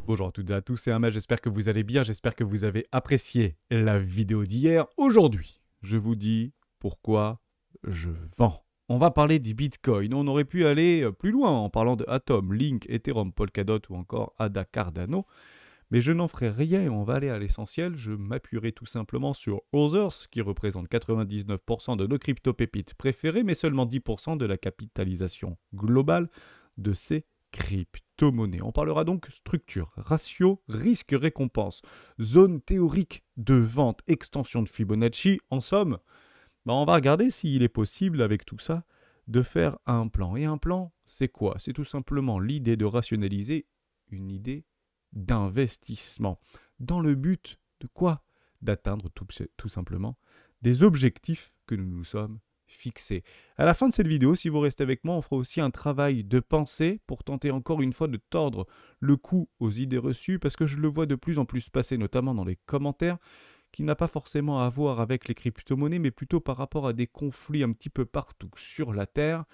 Bonjour à toutes et à tous, c'est Ama, j'espère que vous allez bien, j'espère que vous avez apprécié la vidéo d'hier. Aujourd'hui, je vous dis pourquoi je vends. On va parler du Bitcoin, on aurait pu aller plus loin en parlant de Atom, Link, Ethereum, Polkadot ou encore ADA Cardano, mais je n'en ferai rien et on va aller à l'essentiel, je m'appuierai tout simplement sur Others, qui représente 99% de nos crypto-pépites préférées, mais seulement 10% de la capitalisation globale de ces crypto-monnaies. On parlera donc structure, ratio, risque-récompense, zone théorique de vente, extension de Fibonacci. En somme, on va regarder s'il est possible avec tout ça de faire un plan. Et un plan, c'est quoi? C'est tout simplement l'idée de rationaliser une idée d'investissement dans le but de quoi? D'atteindre tout simplement des objectifs que nous nous sommes fixés. À la fin de cette vidéo, si vous restez avec moi, on fera aussi un travail de pensée pour tenter encore une fois de tordre le cou aux idées reçues, parce que je le vois de plus en plus passer, notamment dans les commentaires, qui n'a pas forcément à voir avec les crypto-monnaies, mais plutôt par rapport à des conflits un petit peu partout sur la Terre.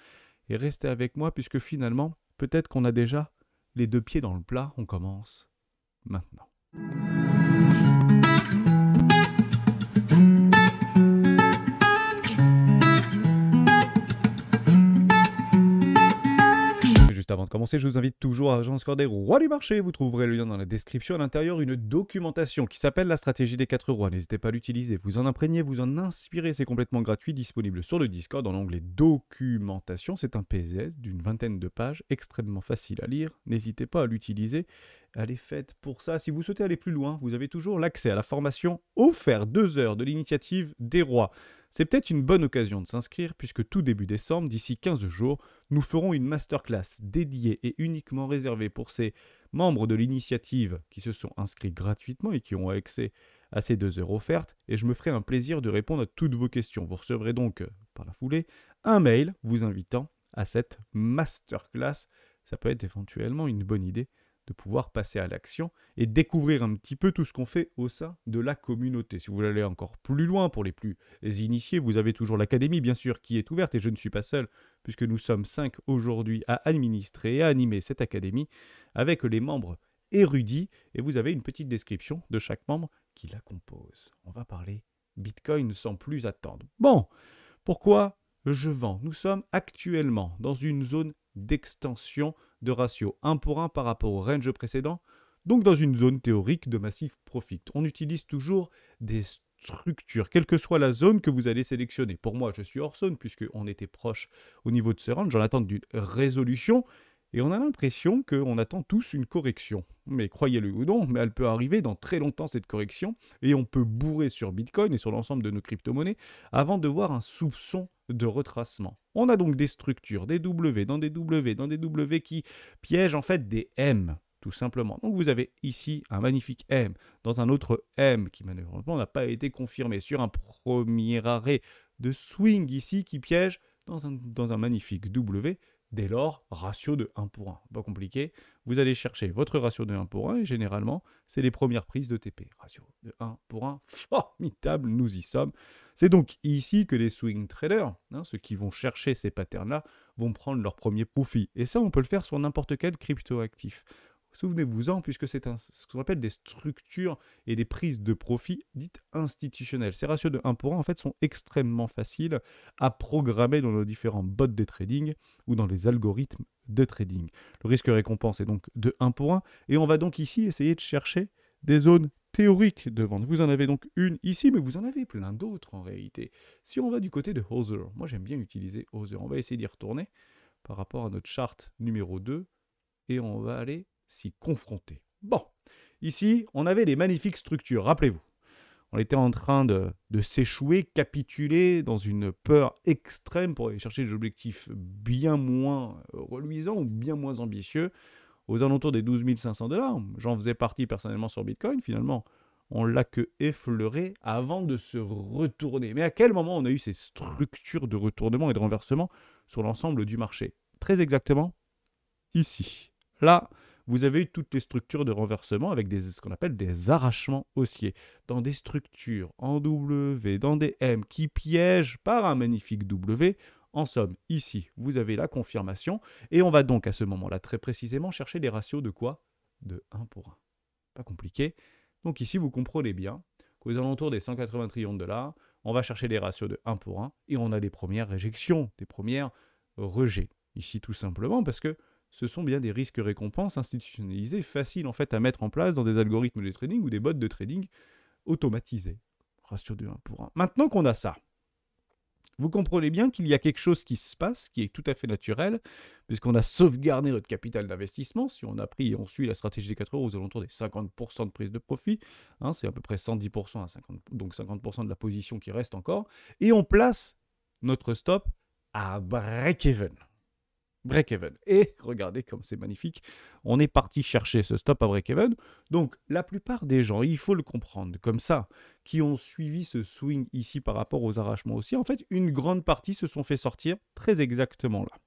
Et restez avec moi, puisque finalement, peut-être qu'on a déjà les deux pieds dans le plat. On commence maintenant. Juste avant de commencer, je vous invite toujours à rejoindre le Discord des rois du marché. Vous trouverez le lien dans la description. À l'intérieur, une documentation qui s'appelle la stratégie des 4 rois. N'hésitez pas à l'utiliser, vous en imprégnez, vous en inspirez. C'est complètement gratuit, disponible sur le Discord dans l'onglet documentation. C'est un PSS d'une vingtaine de pages, extrêmement facile à lire. N'hésitez pas à l'utiliser. Elle est faite pour ça. Si vous souhaitez aller plus loin, vous avez toujours l'accès à la formation offerte 2 heures de l'initiative des rois. C'est peut-être une bonne occasion de s'inscrire puisque tout début décembre, d'ici 15 jours, nous ferons une masterclass dédiée et uniquement réservée pour ces membres de l'initiative qui se sont inscrits gratuitement et qui ont accès à ces 2 heures offertes, et je me ferai un plaisir de répondre à toutes vos questions. Vous recevrez donc, par la foulée, un mail vous invitant à cette masterclass. Ça peut être éventuellement une bonne idée de pouvoir passer à l'action et découvrir un petit peu tout ce qu'on fait au sein de la communauté. Si vous voulez aller encore plus loin pour les plus initiés, vous avez toujours l'académie, bien sûr, qui est ouverte, et je ne suis pas seul, puisque nous sommes 5 aujourd'hui à administrer et à animer cette académie avec les membres érudits, et vous avez une petite description de chaque membre qui la compose. On va parler Bitcoin sans plus attendre. Bon, pourquoi je vends? Nous sommes actuellement dans une zone d'extension de ratio 1 pour 1 par rapport au range précédent, donc dans une zone théorique de massif profit. On utilise toujours des structures, quelle que soit la zone que vous allez sélectionner. Pour moi, je suis hors zone puisqu'on était proche au niveau de ce range, j'en attends d'une résolution, et on a l'impression qu'on attend tous une correction. Mais croyez-le ou non, mais elle peut arriver dans très longtemps, cette correction, et on peut bourrer sur Bitcoin et sur l'ensemble de nos crypto-monnaies avant de voir un soupçon de retracement. On a donc des structures, des W, dans des W, dans des W qui piègent en fait des M, tout simplement. Donc vous avez ici un magnifique M, dans un autre M qui malheureusement n'a pas été confirmé, sur un premier arrêt de swing ici qui piège dans un magnifique W. Dès lors, ratio de 1 pour 1. Pas compliqué. Vous allez chercher votre ratio de 1 pour 1 et généralement, c'est les premières prises de TP. Ratio de 1 pour 1, formidable, nous y sommes. C'est donc ici que les swing traders, ceux qui vont chercher ces patterns-là, vont prendre leur premier profit. Et ça, on peut le faire sur n'importe quel crypto-actif. Souvenez-vous-en, puisque c'est ce qu'on appelle des structures et des prises de profit dites institutionnelles. Ces ratios de 1 pour 1, en fait, sont extrêmement faciles à programmer dans nos différents bots de trading ou dans les algorithmes de trading. Le risque-récompense est donc de 1 pour 1, et on va donc ici essayer de chercher des zones théoriques de vente. Vous en avez donc une ici, mais vous en avez plein d'autres en réalité. Si on va du côté de Other, moi j'aime bien utiliser Other, on va essayer d'y retourner par rapport à notre charte numéro 2, et on va aller s'y confronter. Bon, ici, on avait des magnifiques structures, rappelez-vous. On était en train de s'échouer, capituler dans une peur extrême pour aller chercher des objectifs bien moins reluisants ou bien moins ambitieux, aux alentours des 12 500 $. J'en faisais partie personnellement sur Bitcoin, finalement. On l'a que effleuré avant de se retourner. Mais à quel moment on a eu ces structures de retournement et de renversement sur l'ensemble du marché? Très exactement, ici. Là, vous avez eu toutes les structures de renversement avec ce qu'on appelle des arrachements haussiers, dans des structures en W, dans des M qui piègent par un magnifique W. En somme, ici, vous avez la confirmation, et on va donc à ce moment-là très précisément chercher des ratios de quoi? de 1 pour 1. Pas compliqué. Donc ici, vous comprenez bien qu'aux alentours des 180 trillions de dollars, on va chercher des ratios de 1 pour 1 et on a des premières réjections, des premières rejets. Ici, tout simplement parce que ce sont bien des risques-récompenses institutionnalisés, faciles en fait à mettre en place dans des algorithmes de trading ou des bots de trading automatisés. Ratio de 1 pour 1. Maintenant qu'on a ça, vous comprenez bien qu'il y a quelque chose qui se passe, qui est tout à fait naturel, puisqu'on a sauvegardé notre capital d'investissement. Si on a pris et on suit la stratégie des 4 euros aux alentours des 50% de prise de profit, hein, c'est à peu près 110% à 50%, donc 50% de la position qui reste encore, et on place notre stop à break-even. Break-even. Et regardez comme c'est magnifique, on est parti chercher ce stop à break-even. Donc la plupart des gens, il faut le comprendre comme ça, qui ont suivi ce swing ici par rapport aux arrachements haussiers, en fait, une grande partie se sont fait sortir très exactement là.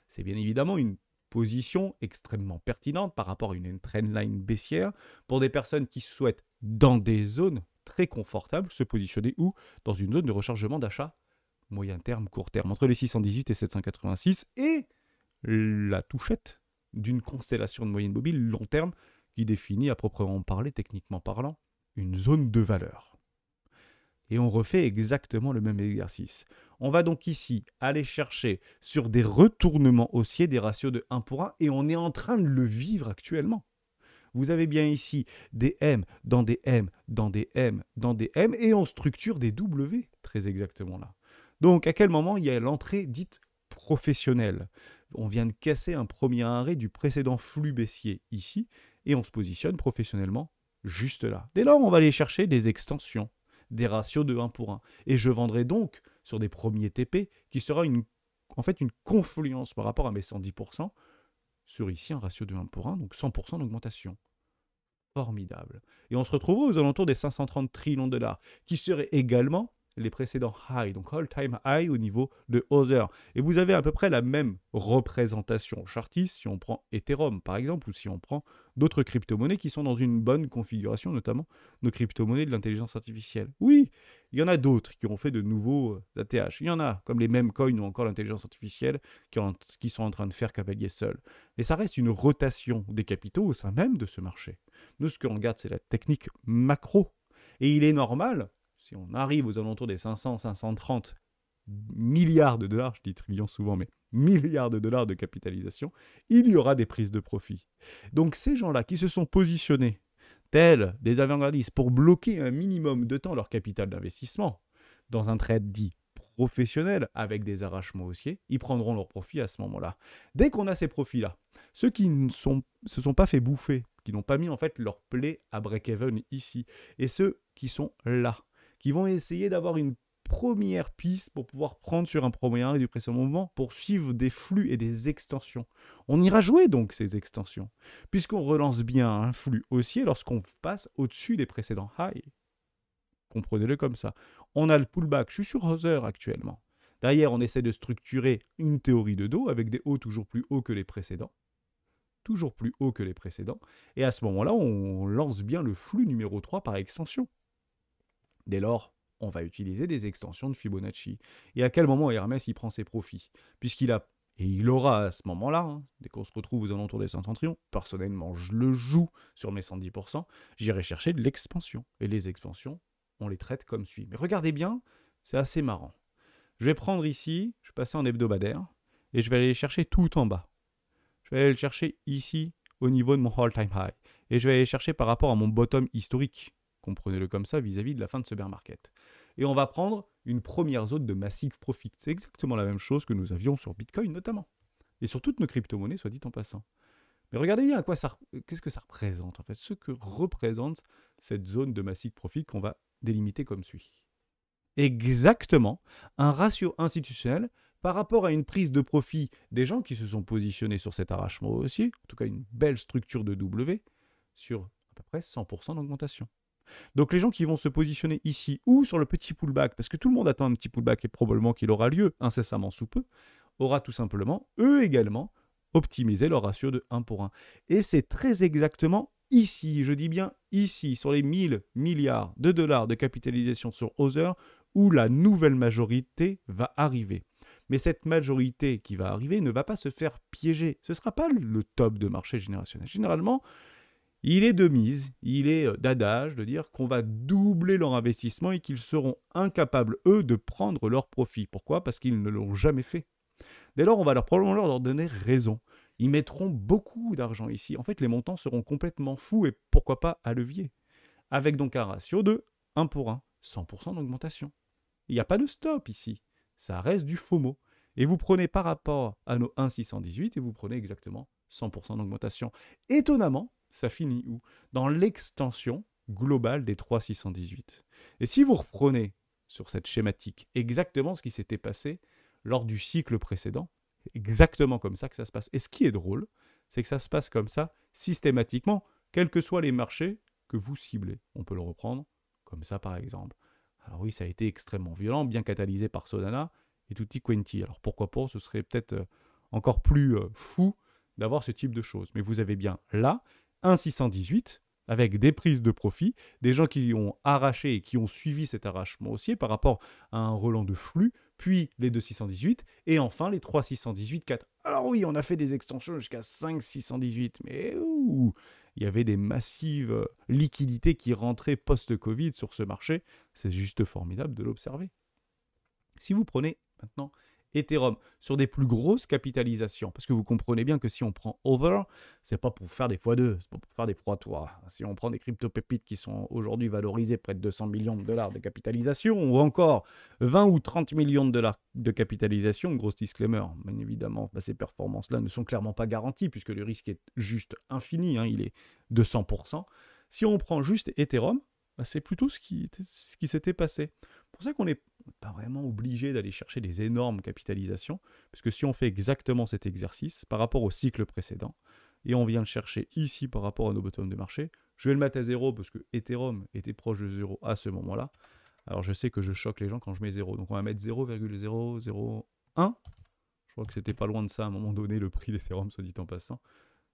C'est bien évidemment une position extrêmement pertinente par rapport à une trendline baissière pour des personnes qui souhaitent, dans des zones très confortables, se positionner où? Dans une zone de rechargement d'achat moyen terme, court terme, entre les 618 et 786, et la touchette d'une constellation de moyenne mobile long terme qui définit, à proprement parler, techniquement parlant, une zone de valeur. Et on refait exactement le même exercice. On va donc ici aller chercher sur des retournements haussiers des ratios de 1 pour 1, et on est en train de le vivre actuellement. Vous avez bien ici des M dans des M, dans des M, dans des M, et on structure des W, très exactement là. Donc, à quel moment il y a l'entrée dite professionnelle? On vient de casser un premier arrêt du précédent flux baissier ici, et on se positionne professionnellement juste là. Dès lors, on va aller chercher des extensions, des ratios de 1 pour 1. Et je vendrai donc sur des premiers TP qui sera en fait une confluence par rapport à mes 110% sur ici un ratio de 1 pour 1, donc 100% d'augmentation. Formidable. Et on se retrouvera aux alentours des 530 trillions de dollars, qui seraient également les précédents high, donc all-time high au niveau de Other. Et vous avez à peu près la même représentation chartiste si on prend Ethereum par exemple, ou si on prend d'autres crypto-monnaies qui sont dans une bonne configuration, notamment nos crypto-monnaies de l'intelligence artificielle. Oui, il y en a d'autres qui ont fait de nouveaux ATH. Il y en a, comme les mêmes coins ou encore l'intelligence artificielle, qui sont en train de faire cavalier seul. Et ça reste une rotation des capitaux au sein même de ce marché. Nous, ce qu'on regarde, c'est la technique macro. Et il est normal, si on arrive aux alentours des 500, 530 milliards de dollars, je dis trillions souvent, mais milliards de dollars de capitalisation, il y aura des prises de profit. Donc ces gens-là qui se sont positionnés tels des avant-gardistes pour bloquer un minimum de temps leur capital d'investissement dans un trade dit professionnel avec des arrachements haussiers, ils prendront leur profit à ce moment-là. Dès qu'on a ces profits-là, ceux qui ne se sont pas fait bouffer, qui n'ont pas mis en fait leur plaie à break-even ici, et ceux qui sont là, qui vont essayer d'avoir une première piste pour pouvoir prendre sur un premier arrêt du précédent mouvement pour suivre des flux et des extensions. On ira jouer donc ces extensions, puisqu'on relance bien un flux haussier lorsqu'on passe au-dessus des précédents highs. Comprenez-le comme ça. On a le pullback, je suis sur Other actuellement. Derrière, on essaie de structurer une théorie de dos avec des hauts toujours plus hauts que les précédents. Toujours plus hauts que les précédents. Et à ce moment-là, on lance bien le flux numéro 3 par extension. Dès lors, on va utiliser des extensions de Fibonacci. Et à quel moment Hermès il prend ses profits? Puisqu'il a, et il aura à ce moment-là, hein, dès qu'on se retrouve aux alentours des 130 trillions, personnellement, je le joue sur mes 110%, j'irai chercher de l'expansion. Et les expansions, on les traite comme suit. Mais regardez bien, c'est assez marrant. Je vais prendre ici, je vais passer en hebdomadaire, et je vais aller les chercher tout en bas. Je vais aller le chercher ici, au niveau de mon all-time high. Et je vais aller les chercher par rapport à mon bottom historique. Comprenez-le comme ça vis-à-vis de la fin de ce bear market. Et on va prendre une première zone de massive profit. C'est exactement la même chose que nous avions sur Bitcoin notamment. Et sur toutes nos crypto-monnaies, soit dit en passant. Mais regardez bien qu'est-ce que ça représente en fait. Ce que représente cette zone de massive profit qu'on va délimiter comme suit. Exactement un ratio institutionnel par rapport à une prise de profit des gens qui se sont positionnés sur cet arrachement haussier, en tout cas une belle structure de W, sur à peu près 100% d'augmentation. Donc les gens qui vont se positionner ici ou sur le petit pullback, parce que tout le monde attend un petit pullback et probablement qu'il aura lieu incessamment sous peu, aura tout simplement, eux également, optimisé leur ratio de 1 pour 1. Et c'est très exactement ici, je dis bien ici, sur les 1000 milliards de dollars de capitalisation sur Other, où la nouvelle majorité va arriver. Mais cette majorité qui va arriver ne va pas se faire piéger. Ce ne sera pas le top de marché générationnel. Généralement, il est de mise, il est d'adage de dire qu'on va doubler leur investissement et qu'ils seront incapables, eux, de prendre leur profit. Pourquoi? Parce qu'ils ne l'ont jamais fait. Dès lors, on va probablement leur donner raison. Ils mettront beaucoup d'argent ici. En fait, les montants seront complètement fous et pourquoi pas à levier. Avec donc un ratio de 1 pour 1, 100% d'augmentation. Il n'y a pas de stop ici. Ça reste du FOMO. Et vous prenez par rapport à nos 1,618 et vous prenez exactement 100% d'augmentation. Étonnamment, ça finit où? Dans l'extension globale des 3,618. Et si vous reprenez sur cette schématique exactement ce qui s'était passé lors du cycle précédent, exactement comme ça que ça se passe. Et ce qui est drôle, c'est que ça se passe comme ça systématiquement, quels que soient les marchés que vous ciblez. On peut le reprendre comme ça par exemple. Alors oui, ça a été extrêmement violent, bien catalysé par Solana et tutti quanti. Alors pourquoi pas, ce serait peut-être encore plus fou d'avoir ce type de choses. Mais vous avez bien là 1,618 avec des prises de profit, des gens qui ont arraché et qui ont suivi cet arrachement haussier par rapport à un relent de flux, puis les 2,618 et enfin les 3,618,4. Alors oui, on a fait des extensions jusqu'à 5,618, mais il y avait des massives liquidités qui rentraient post-Covid sur ce marché. C'est juste formidable de l'observer. Si vous prenez maintenant Ethereum sur des plus grosses capitalisations, parce que vous comprenez bien que si on prend Over, c'est pas pour faire des x2, c'est pas pour faire des x3. Si on prend des crypto-pépites qui sont aujourd'hui valorisées près de 200 millions de dollars de capitalisation, ou encore 20 ou 30 millions de dollars de capitalisation, gros disclaimer, bien évidemment, ces performances-là ne sont clairement pas garanties, puisque le risque est juste infini, il est de 100%. Si on prend juste Ethereum, c'est plutôt ce qui s'était passé. C'est pour ça qu'on n'est pas vraiment obligé d'aller chercher des énormes capitalisations, puisque si on fait exactement cet exercice par rapport au cycle précédent, et on vient le chercher ici par rapport à nos bottoms de marché, je vais le mettre à 0 parce que Ethereum était proche de 0 à ce moment-là. Alors je sais que je choque les gens quand je mets 0, donc on va mettre 0,001. Je crois que c'était pas loin de ça à un moment donné, le prix d'Ethereum, soit dit en passant.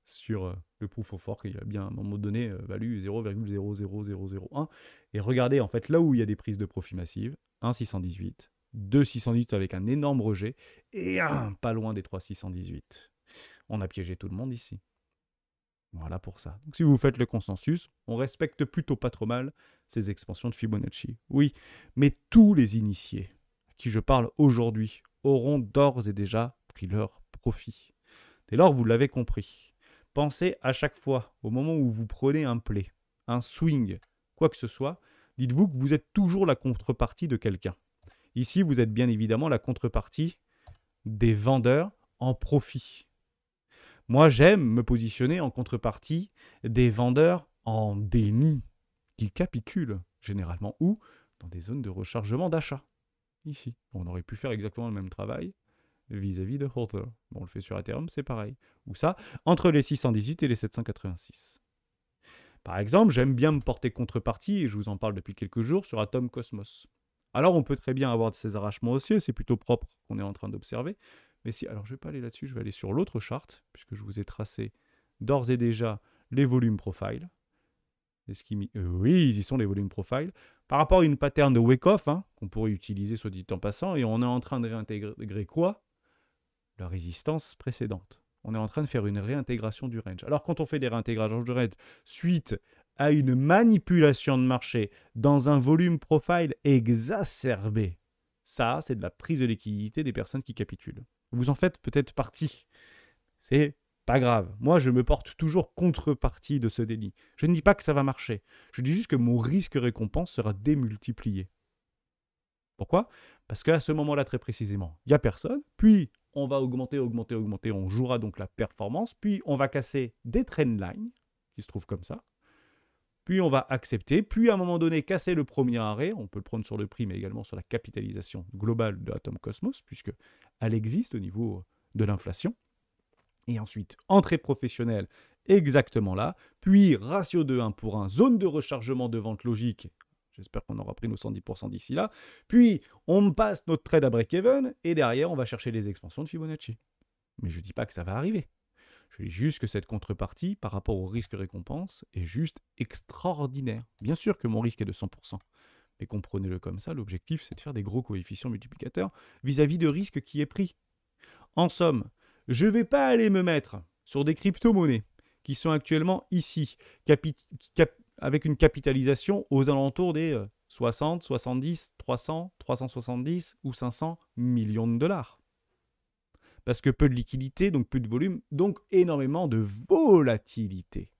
Sur le proof of work, il a bien à un moment donné valu 0,00001. Et regardez, en fait, là où il y a des prises de profit massives, 1,618, 2,618 avec un énorme rejet, et pas loin des 3,618. On a piégé tout le monde ici. Voilà pour ça. Donc si vous faites le consensus, on respecte plutôt pas trop mal ces expansions de Fibonacci. Oui, mais tous les initiés à qui je parle aujourd'hui auront d'ores et déjà pris leur profit. Dès lors, vous l'avez compris. Pensez à chaque fois, au moment où vous prenez un play, un swing, quoi que ce soit, dites-vous que vous êtes toujours la contrepartie de quelqu'un. Ici, vous êtes bien évidemment la contrepartie des vendeurs en profit. Moi, j'aime me positionner en contrepartie des vendeurs en déni, qui capitulent généralement ou dans des zones de rechargement d'achat. Ici, on aurait pu faire exactement le même travail vis-à-vis de Holder. Bon, on le fait sur Ethereum, c'est pareil. Ou ça, entre les 618 et les 786. Par exemple, j'aime bien me porter contrepartie, et je vous en parle depuis quelques jours, sur Atom Cosmos. Alors, on peut très bien avoir ces arrachements haussiers, c'est plutôt propre qu'on est en train d'observer. Mais si, alors je ne vais pas aller là-dessus, je vais aller sur l'autre charte, puisque je vous ai tracé d'ores et déjà les volumes profile. Oui, ils y sont les volumes profile. Par rapport à une pattern de wake-off, qu'on pourrait utiliser soit dit en passant, et on est en train de réintégrer quoi? La résistance précédente. On est en train de faire une réintégration du range. Alors quand on fait des réintégrations du range suite à une manipulation de marché dans un volume profile exacerbé, ça, c'est de la prise de liquidité des personnes qui capitulent. Vous en faites peut-être partie. C'est pas grave. Moi, je me porte toujours contrepartie de ce délit. Je ne dis pas que ça va marcher. Je dis juste que mon risque-récompense sera démultiplié. Pourquoi? Parce qu'à ce moment-là, très précisément, il n'y a personne. Puis, on va augmenter. On jouera donc la performance. Puis, on va casser des trendlines qui se trouvent comme ça. Puis, on va accepter. Puis, à un moment donné, casser le premier arrêt. On peut le prendre sur le prix, mais également sur la capitalisation globale de Atom Cosmos, puisqu'elle existe au niveau de l'inflation. Et ensuite, entrée professionnelle, exactement là. Puis, ratio de 1 pour 1, zone de rechargement de vente logique. J'espère qu'on aura pris nos 110% d'ici là. Puis, on passe notre trade à break-even et derrière, on va chercher les expansions de Fibonacci. Mais je ne dis pas que ça va arriver. Je dis juste que cette contrepartie, par rapport au risque-récompense, est juste extraordinaire. Bien sûr que mon risque est de 100%. Mais comprenez-le comme ça, l'objectif, c'est de faire des gros coefficients multiplicateurs vis-à-vis de risque qui est pris. En somme, je ne vais pas aller me mettre sur des crypto-monnaies qui sont actuellement ici, avec une capitalisation aux alentours des 60, 70, 300, 370 ou 500 millions de dollars. Parce que peu de liquidité, donc peu de volume, donc énormément de volatilité.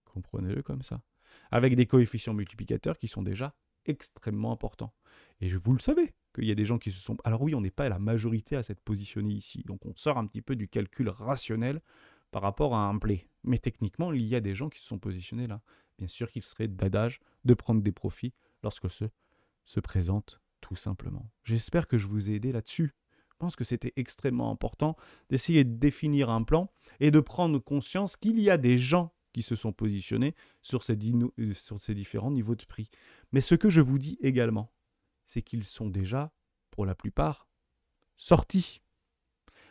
Comprenez-le comme ça. Avec des coefficients multiplicateurs qui sont déjà extrêmement importants. Et vous le savez, qu'il y a des gens qui se sont... Alors oui, on n'est pas la majorité à s'être positionné ici. Donc on sort un petit peu du calcul rationnel par rapport à un play. Mais techniquement, il y a des gens qui se sont positionnés là. Bien sûr qu'il serait d'adage de prendre des profits lorsque se présente tout simplement. J'espère que je vous ai aidé là-dessus. Je pense que c'était extrêmement important d'essayer de définir un plan et de prendre conscience qu'il y a des gens qui se sont positionnés sur ces différents niveaux de prix. Mais ce que je vous dis également, c'est qu'ils sont déjà, pour la plupart, sortis.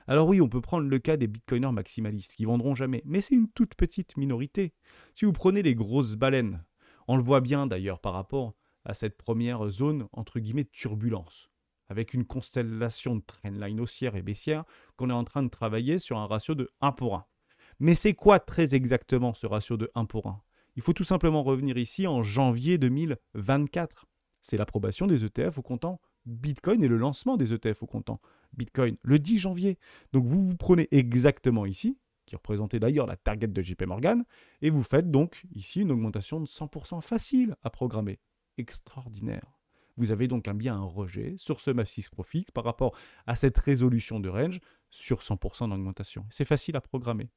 Alors oui, on peut prendre le cas des bitcoiners maximalistes qui vendront jamais, mais c'est une toute petite minorité. Si vous prenez les grosses baleines, on le voit bien d'ailleurs par rapport à cette première zone, entre guillemets, de turbulence, avec une constellation de trendline haussière et baissière, qu'on est en train de travailler sur un ratio de 1 pour 1. Mais c'est quoi très exactement ce ratio de 1 pour 1 ? Il faut tout simplement revenir ici en janvier 2024. C'est l'approbation des ETF au comptant Bitcoin et le lancement des ETF au comptant Bitcoin le 10 janvier. Donc vous prenez exactement ici, qui représentait d'ailleurs la target de JP Morgan, et vous faites donc ici une augmentation de 100% facile à programmer. Extraordinaire. Vous avez donc bien un rejet sur ce MAV6 Profit par rapport à cette résolution de range sur 100% d'augmentation. C'est facile à programmer.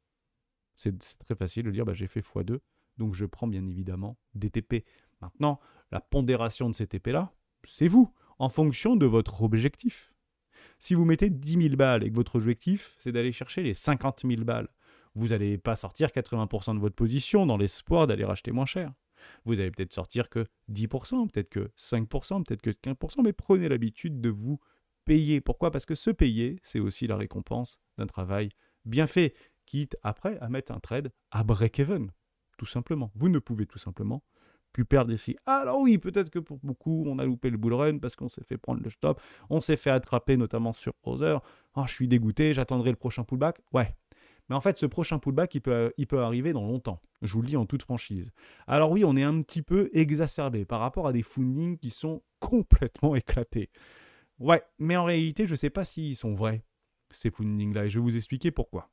C'est très facile de dire j'ai fait x2, donc je prends bien évidemment des TP. Maintenant, la pondération de ces TP-là, c'est vous, en fonction de votre objectif. Si vous mettez 10 000 balles et que votre objectif, c'est d'aller chercher les 50 000 balles, vous n'allez pas sortir 80% de votre position dans l'espoir d'aller racheter moins cher. Vous allez peut-être sortir que 10%, peut-être que 5%, peut-être que 15%, mais prenez l'habitude de vous payer. Pourquoi ? Parce que se payer, c'est aussi la récompense d'un travail bien fait, quitte après à mettre un trade à break-even. Tout simplement. Vous ne pouvez tout simplement plus perdre ici. Alors oui, peut-être que pour beaucoup, on a loupé le bull run parce qu'on s'est fait prendre le stop, on s'est fait attraper notamment sur Other. Oh, je suis dégoûté, j'attendrai le prochain pullback. Ouais. Mais en fait, ce prochain pullback, il peut arriver dans longtemps. Je vous le dis en toute franchise. Alors oui, on est un petit peu exacerbé par rapport à des fundings qui sont complètement éclatés. Ouais, mais en réalité, je ne sais pas s'ils sont vrais, ces fundings-là, et je vais vous expliquer pourquoi.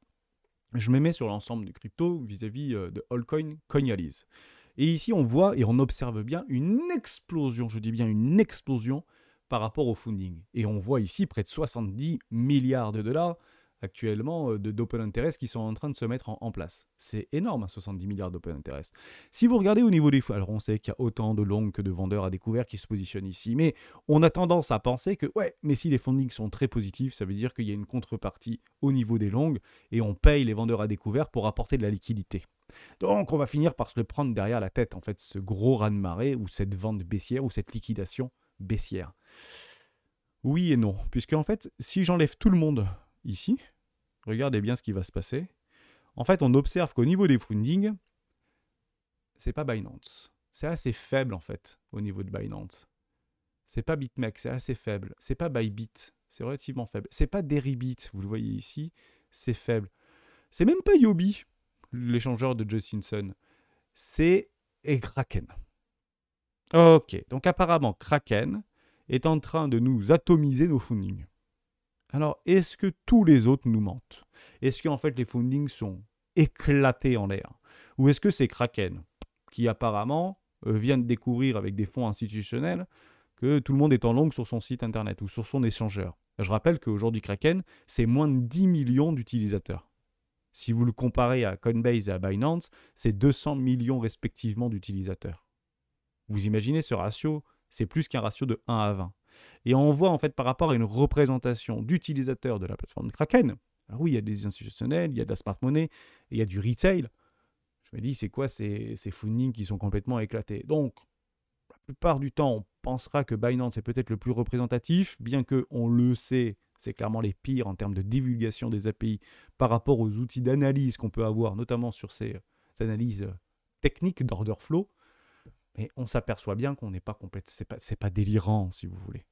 Je me mets sur l'ensemble du crypto vis-à-vis de Allcoin, Coinalyse. Et ici, on voit et on observe bien une explosion, je dis bien une explosion par rapport au funding. Et on voit ici près de 70 milliards de dollars actuellement d'open interest qui sont en train de se mettre en place. C'est énorme, 70 milliards d'open interest. Si vous regardez au niveau des fonds, alors on sait qu'il y a autant de longs que de vendeurs à découvert qui se positionnent ici, mais on a tendance à penser que, ouais, mais si les fundings sont très positifs, ça veut dire qu'il y a une contrepartie au niveau des longs et on paye les vendeurs à découvert pour apporter de la liquidité. Donc on va finir par se le prendre derrière la tête, en fait, ce gros raz-de-marée ou cette vente baissière ou cette liquidation baissière. Oui et non, puisque en fait, si j'enlève tout le monde ici, regardez bien ce qui va se passer. En fait, on observe qu'au niveau des fundings, c'est pas Binance. C'est assez faible en fait au niveau de Binance. C'est pas BitMEX, c'est assez faible. C'est pas Bybit, c'est relativement faible. C'est pas Deribit, vous le voyez ici, c'est faible. C'est même pas Yobi, l'échangeur de Justinson. C'est Kraken. Ok, donc apparemment Kraken est en train de nous atomiser nos fundings. Alors, est-ce que tous les autres nous mentent ? Est-ce qu'en fait les fundings sont éclatés en l'air ? Ou est-ce que c'est Kraken qui apparemment vient de découvrir avec des fonds institutionnels que tout le monde est en long sur son site internet ou sur son échangeur ? Je rappelle qu'aujourd'hui Kraken, c'est moins de 10 millions d'utilisateurs. Si vous le comparez à Coinbase et à Binance, c'est 200 millions respectivement d'utilisateurs. Vous imaginez ce ratio ? C'est plus qu'un ratio de 1 à 20. Et on voit en fait par rapport à une représentation d'utilisateurs de la plateforme Kraken. Alors oui, il y a des institutionnels, il y a de la smart money, et il y a du retail. Je me dis, c'est quoi ces fundings qui sont complètement éclatés ? Donc, la plupart du temps, on pensera que Binance est peut-être le plus représentatif, bien qu'on le sait, c'est clairement les pires en termes de divulgation des API par rapport aux outils d'analyse qu'on peut avoir, notamment sur ces analyses techniques d'order flow. Mais on s'aperçoit bien qu'on n'est pas complète, c'est pas délirant, si vous voulez.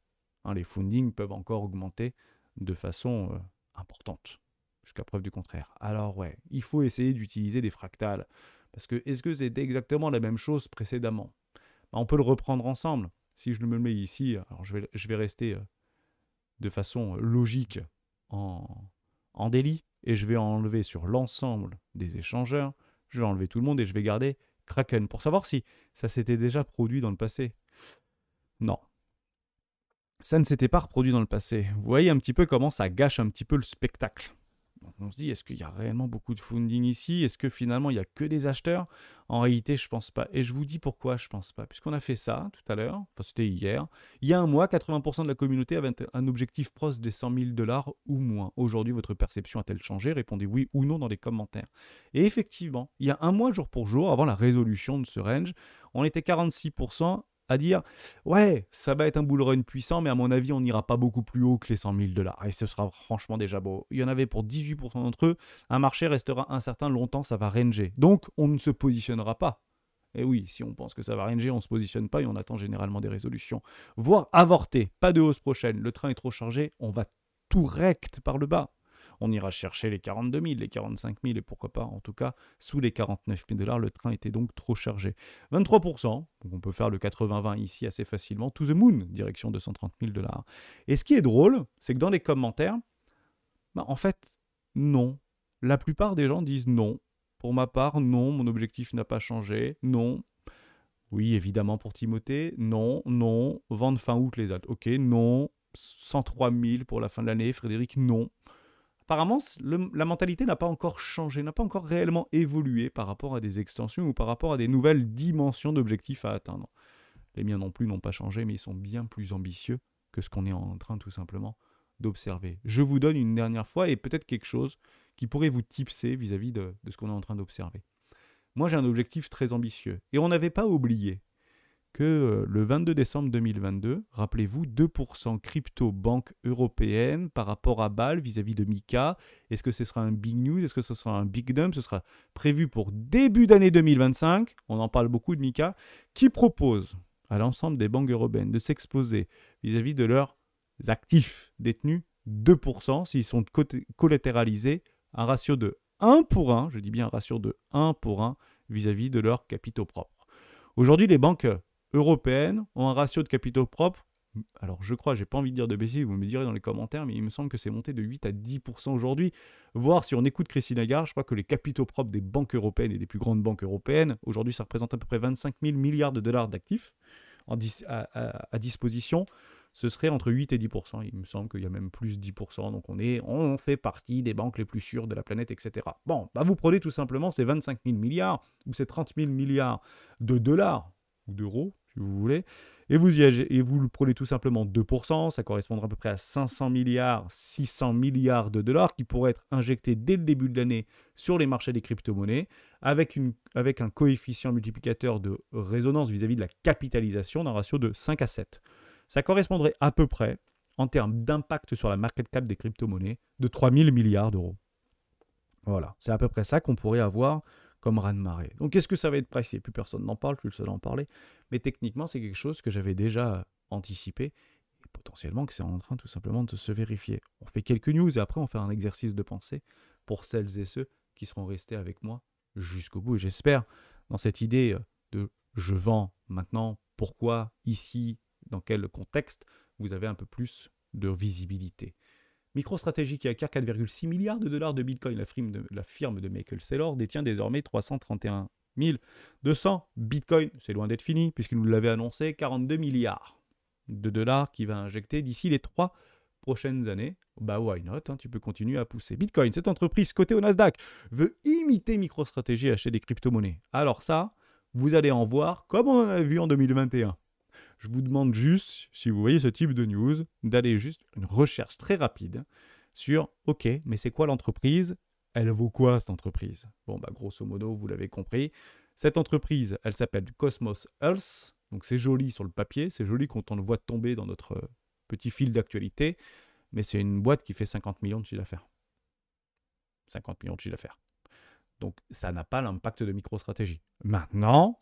Hein, les fundings peuvent encore augmenter de façon importante, jusqu'à preuve du contraire. Alors ouais, il faut essayer d'utiliser des fractales. Parce que est-ce que c'était exactement la même chose précédemment? Ben, on peut le reprendre ensemble. Si je me mets ici, alors je vais rester de façon logique en, en daily, et je vais enlever sur l'ensemble des échangeurs, je vais enlever tout le monde et je vais garder Kraken pour savoir si ça s'était déjà produit dans le passé. Non, ça ne s'était pas reproduit dans le passé. Vous voyez un petit peu comment ça gâche un petit peu le spectacle. Donc on se dit, est-ce qu'il y a réellement beaucoup de funding ici? Est-ce que finalement il n'y a que des acheteurs? En réalité, je pense pas. Et je vous dis pourquoi je pense pas. Puisqu'on a fait ça tout à l'heure, enfin c'était hier. Il y a un mois, 80% de la communauté avait un objectif proche des 100 000 dollars ou moins. Aujourd'hui, votre perception a-t-elle changé? Répondez oui ou non dans les commentaires. Et effectivement, il y a un mois jour pour jour, avant la résolution de ce range, on était 46% à dire ouais, ça va être un bull run puissant, mais à mon avis, on n'ira pas beaucoup plus haut que les 100 000 dollars. Et ce sera franchement déjà beau. Il y en avait pour 18% d'entre eux. Un marché restera incertain longtemps, ça va ranger. Donc, on ne se positionnera pas. Et oui, si on pense que ça va ranger, on ne se positionne pas et on attend généralement des résolutions. Voire avorter, pas de hausse prochaine. Le train est trop chargé, on va tout rect par le bas. On ira chercher les 42 000, les 45 000 et pourquoi pas, en tout cas, sous les 49 000 dollars, le train était donc trop chargé. 23%, donc on peut faire le 80-20 ici assez facilement, to the moon, direction 230 000 dollars. Et ce qui est drôle, c'est que dans les commentaires, bah, en fait, non. La plupart des gens disent non. Pour ma part, non, mon objectif n'a pas changé, non. Oui, évidemment pour Timothée, non, non. Vendre fin août les autres, ok, non. 103 000 pour la fin de l'année, Frédéric, non. Apparemment, la mentalité n'a pas encore changé, n'a pas encore réellement évolué par rapport à des extensions ou par rapport à des nouvelles dimensions d'objectifs à atteindre. Les miens non plus n'ont pas changé, mais ils sont bien plus ambitieux que ce qu'on est en train tout simplement d'observer. Je vous donne une dernière fois et peut-être quelque chose qui pourrait vous tipser vis-à-vis de ce qu'on est en train d'observer. Moi, j'ai un objectif très ambitieux. Et on n'avait pas oublié que le 22 décembre 2022, rappelez-vous, 2% crypto banque européenne par rapport à BAL vis-à-vis de Mika. Est-ce que ce sera un big news? Est-ce que ce sera un big dump? Ce sera prévu pour début d'année 2025. On en parle beaucoup de Mika, qui propose à l'ensemble des banques européennes de s'exposer vis-à-vis de leurs actifs détenus 2% s'ils sont collatéralisés, un ratio de 1 pour 1, je dis bien un ratio de 1 pour 1 vis-à-vis de leurs capitaux propres. Aujourd'hui, les banques européennes ont un ratio de capitaux propres, alors je crois, j'ai pas envie de dire de bêtises, vous me direz dans les commentaires, mais il me semble que c'est monté de 8 à 10% aujourd'hui. Voire si on écoute Christine Lagarde, je crois que les capitaux propres des banques européennes et des plus grandes banques européennes, aujourd'hui ça représente à peu près 25 000 milliards de dollars d'actifs à disposition. Ce serait entre 8 et 10%. Il me semble qu'il y a même plus 10%. Donc on fait partie des banques les plus sûres de la planète, etc. Bon, bah vous prenez tout simplement ces 25 000 milliards ou ces 30 000 milliards de dollars ou d'euros, si vous voulez, et vous le prenez tout simplement 2%, ça correspondra à peu près à 500 milliards, 600 milliards de dollars qui pourraient être injectés dès le début de l'année sur les marchés des crypto-monnaies, avec un coefficient multiplicateur de résonance vis-à-vis de la capitalisation d'un ratio de 5 à 7. Ça correspondrait à peu près, en termes d'impact sur la market cap des crypto-monnaies, de 3 000 milliards d'euros. Voilà, c'est à peu près ça qu'on pourrait avoir comme raz-de-marée. Donc, est-ce que ça va être pricé? Plus personne n'en parle, je suis le seul à en parler. Mais techniquement, c'est quelque chose que j'avais déjà anticipé et potentiellement que c'est en train tout simplement de se vérifier. On fait quelques news et après, on fait un exercice de pensée pour celles et ceux qui seront restés avec moi jusqu'au bout. Et j'espère, dans cette idée de je vends maintenant, pourquoi, ici, dans quel contexte, vous avez un peu plus de visibilité. MicroStrategy, qui acquiert 4,6 milliards de dollars de Bitcoin, la firme de Michael Saylor, détient désormais 331 200 Bitcoin. C'est loin d'être fini, puisqu'il nous l'avait annoncé, 42 milliards de dollars qu'il va injecter d'ici les 3 prochaines années. Bah why not, hein, tu peux continuer à pousser. Bitcoin, cette entreprise cotée au Nasdaq, veut imiter MicroStrategy et acheter des crypto-monnaies. Alors ça, vous allez en voir comme on en a vu en 2021. Je vous demande juste, si vous voyez ce type de news, d'aller juste une recherche très rapide sur « Ok, mais c'est quoi l'entreprise? Elle vaut quoi cette entreprise ?» Bon, bah grosso modo, vous l'avez compris. Cette entreprise, elle s'appelle Cosmos Health. Donc c'est joli sur le papier, c'est joli quand on le voit tomber dans notre petit fil d'actualité. Mais c'est une boîte qui fait 50 millions de chiffre d'affaires. 50 millions de chiffre d'affaires. Donc ça n'a pas l'impact de MicroStrategy. Maintenant,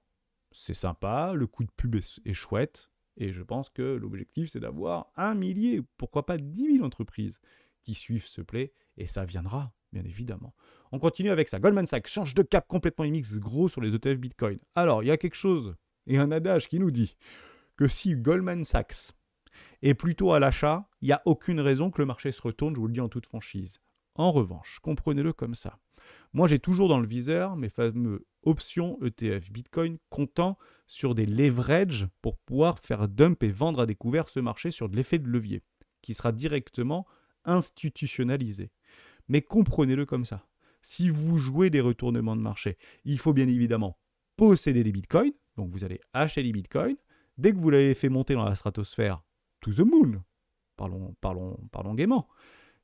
c'est sympa, le coup de pub est chouette, et je pense que l'objectif, c'est d'avoir 1 millier, pourquoi pas 10 000 entreprises qui suivent ce play, et ça viendra, bien évidemment. On continue avec ça. Goldman Sachs change de cap complètement, il mixe gros sur les ETF Bitcoin. Alors, il y a quelque chose, et un adage qui nous dit que si Goldman Sachs est plutôt à l'achat, il n'y a aucune raison que le marché se retourne, je vous le dis en toute franchise. En revanche, comprenez-le comme ça. Moi, j'ai toujours dans le viseur mes fameux options ETF Bitcoin comptant sur des leverages pour pouvoir faire dump et vendre à découvert ce marché sur de l'effet de levier, qui sera directement institutionnalisé. Mais comprenez-le comme ça. Si vous jouez des retournements de marché, il faut bien évidemment posséder des bitcoins. Donc vous allez acheter des bitcoins. Dès que vous l'avez fait monter dans la stratosphère, to the moon, parlons gaiement,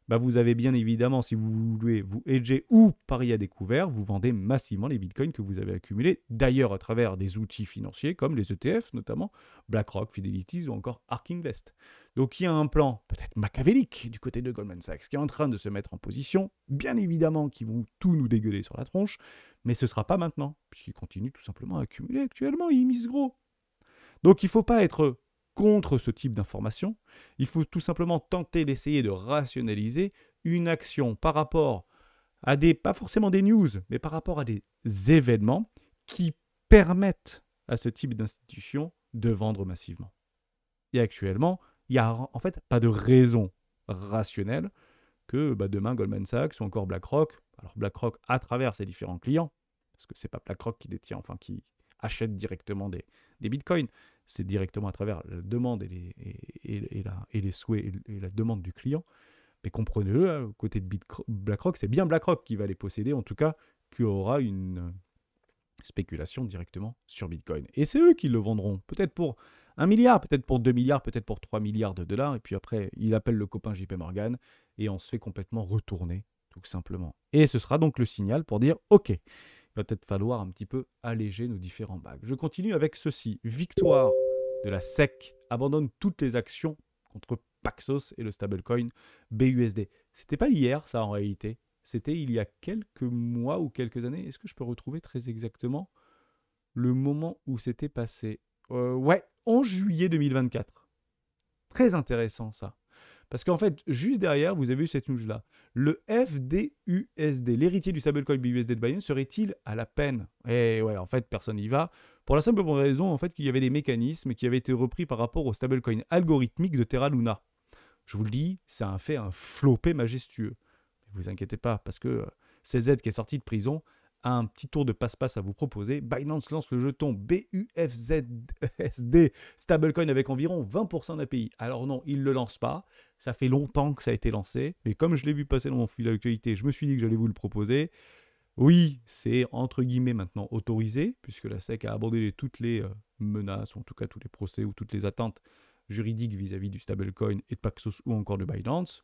bah vous avez bien évidemment, si vous voulez vous hedger ou parier à découvert, vous vendez massivement les bitcoins que vous avez accumulés, d'ailleurs à travers des outils financiers comme les ETF, notamment BlackRock, Fidelity ou encore ARK Invest. Donc il y a un plan peut-être machiavélique du côté de Goldman Sachs qui est en train de se mettre en position, bien évidemment qui vont tout nous dégueuler sur la tronche, mais ce ne sera pas maintenant, puisqu'ils continuent tout simplement à accumuler actuellement, ils misent gros. Donc il ne faut pas être contre ce type d'information, il faut tout simplement tenter d'essayer de rationaliser une action par rapport à pas forcément des news, mais par rapport à des événements qui permettent à ce type d'institution de vendre massivement. Et actuellement, il n'y a en fait pas de raison rationnelle que demain Goldman Sachs ou encore BlackRock, alors BlackRock à travers ses différents clients, parce que ce n'est pas BlackRock qui détient, enfin qui achète directement des bitcoins, c'est directement à travers la demande et les souhaits et la demande du client. Mais comprenez-le, côté de BlackRock, c'est bien BlackRock qui va les posséder, en tout cas, qui aura une spéculation directement sur Bitcoin. Et c'est eux qui le vendront, peut-être pour 1 milliard, peut-être pour 2 milliards, peut-être pour 3 milliards de dollars, et puis après, il appelle le copain JP Morgan, et on se fait complètement retourner, tout simplement. Et ce sera donc le signal pour dire, ok, il va peut-être falloir un petit peu alléger nos différents bags. Je continue avec ceci. Victoire de la SEC abandonne toutes les actions contre Paxos et le stablecoin BUSD. C'était pas hier, ça, en réalité. C'était il y a quelques mois ou quelques années. Est-ce que je peux retrouver très exactement le moment où c'était passé? Ouais, 11 juillet 2024. Très intéressant, ça. Parce qu'en fait, juste derrière, vous avez vu cette news-là. Le FDUSD, l'héritier du stablecoin BUSD de Binance, serait-il à la peine? Et ouais, en fait, personne n'y va. Pour la simple raison en fait, qu'il y avait des mécanismes qui avaient été repris par rapport au stablecoin algorithmique de Terra Luna. Je vous le dis, ça a fait un flopé majestueux. Ne vous inquiétez pas, parce que CZ qui est sorti de prison a un petit tour de passe-passe à vous proposer. Binance lance le jeton BUFZSD stablecoin avec environ 20% d'API. Alors non, il ne le lance pas. Ça fait longtemps que ça a été lancé. Mais comme je l'ai vu passer dans mon fil d'actualité, je me suis dit que j'allais vous le proposer. Oui, c'est entre guillemets maintenant autorisé, puisque la SEC a abandonné toutes les menaces, ou en tout cas tous les procès ou toutes les attentes juridiques vis-à-vis du stablecoin et de Paxos ou encore de Binance.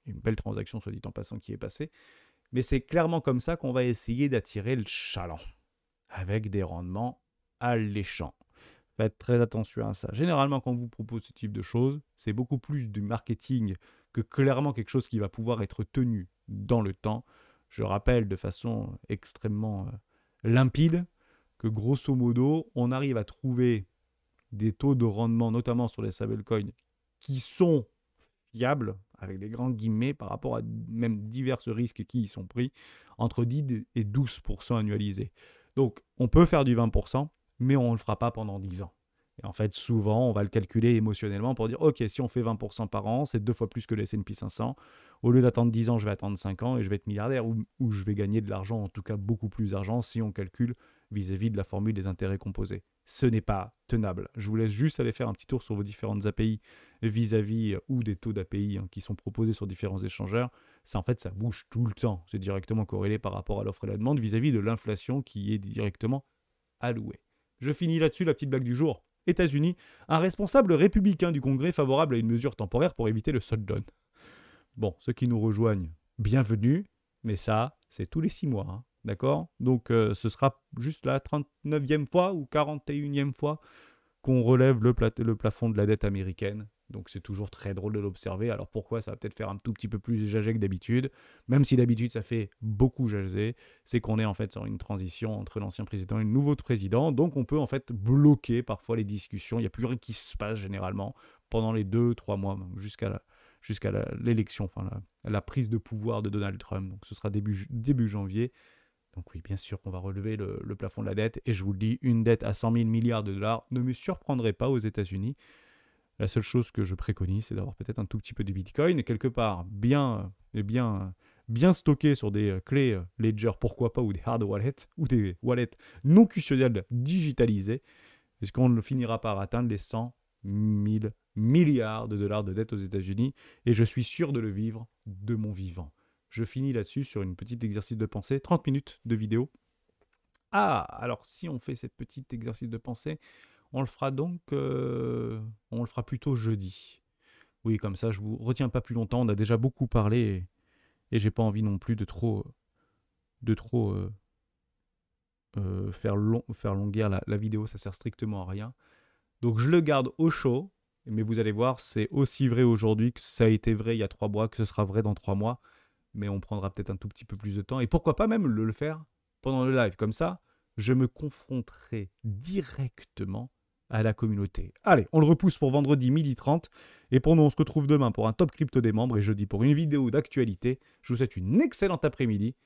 Une belle transaction, soit dit en passant, qui est passée. Mais c'est clairement comme ça qu'on va essayer d'attirer le chaland, avec des rendements alléchants. Faites très attention à ça. Généralement, quand on vous propose ce type de choses, c'est beaucoup plus du marketing que clairement quelque chose qui va pouvoir être tenu dans le temps. Je rappelle de façon extrêmement limpide que grosso modo, on arrive à trouver des taux de rendement, notamment sur les stablecoins, qui sont fiables, avec des grands guillemets, par rapport à même divers risques qui y sont pris, entre 10 et 12% annualisés. Donc, on peut faire du 20%, mais on ne le fera pas pendant 10 ans. Et en fait, souvent, on va le calculer émotionnellement pour dire, ok, si on fait 20% par an, c'est 2 fois plus que le S&P 500. Au lieu d'attendre 10 ans, je vais attendre 5 ans et je vais être milliardaire, ou je vais gagner de l'argent, en tout cas beaucoup plus d'argent, si on calcule vis-à-vis de la formule des intérêts composés. Ce n'est pas tenable. Je vous laisse juste aller faire un petit tour sur vos différentes API vis-à-vis ou des taux d'API qui sont proposés sur différents échangeurs. Ça, en fait, ça bouge tout le temps. C'est directement corrélé par rapport à l'offre et la demande vis-à-vis de l'inflation qui est directement allouée. Je finis là-dessus la petite blague du jour. États-Unis, un responsable républicain du Congrès favorable à une mesure temporaire pour éviter le shutdown. Bon, ceux qui nous rejoignent, bienvenue, mais ça, c'est tous les 6 mois, hein, d'accord? Donc, ce sera juste la 39e fois ou 41e fois qu'on relève le plafond de la dette américaine. Donc c'est toujours très drôle de l'observer. Alors pourquoi ça va peut-être faire un tout petit peu plus jaser que d'habitude, même si d'habitude ça fait beaucoup jaser, c'est qu'on est en fait sur une transition entre l'ancien président et le nouveau président. Donc on peut en fait bloquer parfois les discussions. Il n'y a plus rien qui se passe généralement pendant les 2-3 mois, jusqu'à l'élection, enfin la prise de pouvoir de Donald Trump. Donc ce sera début janvier. Donc oui, bien sûr qu'on va relever le plafond de la dette. Et je vous le dis, une dette à 100 000 milliards de dollars ne me surprendrait pas aux États-Unis. La seule chose que je préconise, c'est d'avoir peut-être un tout petit peu de Bitcoin, et quelque part bien stocké sur des clés Ledger, pourquoi pas, ou des hard wallets, ou des wallets non custodiales digitalisées, est-ce qu'on ne finira par atteindre les 100 000 milliards de dollars de dette aux États-Unis, et je suis sûr de le vivre de mon vivant. Je finis là-dessus sur une petite exercice de pensée, 30 minutes de vidéo. Ah, alors si on fait cette petite exercice de pensée, on le fera donc, on le fera plutôt jeudi. Oui, comme ça, je vous retiens pas plus longtemps. On a déjà beaucoup parlé et j'ai pas envie non plus de trop faire longuer la vidéo. Ça sert strictement à rien. Donc je le garde au chaud. Mais vous allez voir, c'est aussi vrai aujourd'hui que ça a été vrai il y a 3 mois, que ce sera vrai dans 3 mois. Mais on prendra peut-être un tout petit peu plus de temps. Et pourquoi pas même le faire pendant le live. Comme ça, je me confronterai directement à la communauté. Allez, on le repousse pour vendredi 12h30. Et pour nous, on se retrouve demain pour un Top Crypto des membres et jeudi pour une vidéo d'actualité. Je vous souhaite une excellente après-midi